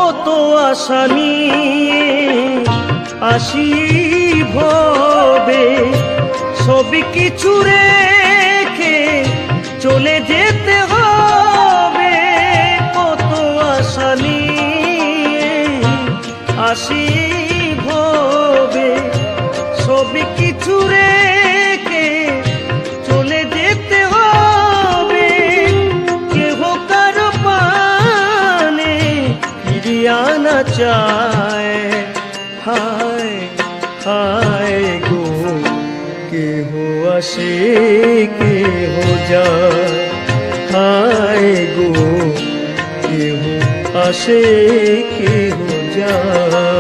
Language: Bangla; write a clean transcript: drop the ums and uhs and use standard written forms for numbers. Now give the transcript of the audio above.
কত আশা নিয়ে আসি ভবে, সবই কিছু রেখে চলে যেতে হবে। কত আশা নিয়ে আসি ভবে, সবই কিছু রেখে চলে যেতে হবে। কেহ কারো পানে ফিরিয়ে আনা চায়, হায় হায় গো কেহ আসে কেহ যায়, হায় গো কেহ আসে কেহ যায়।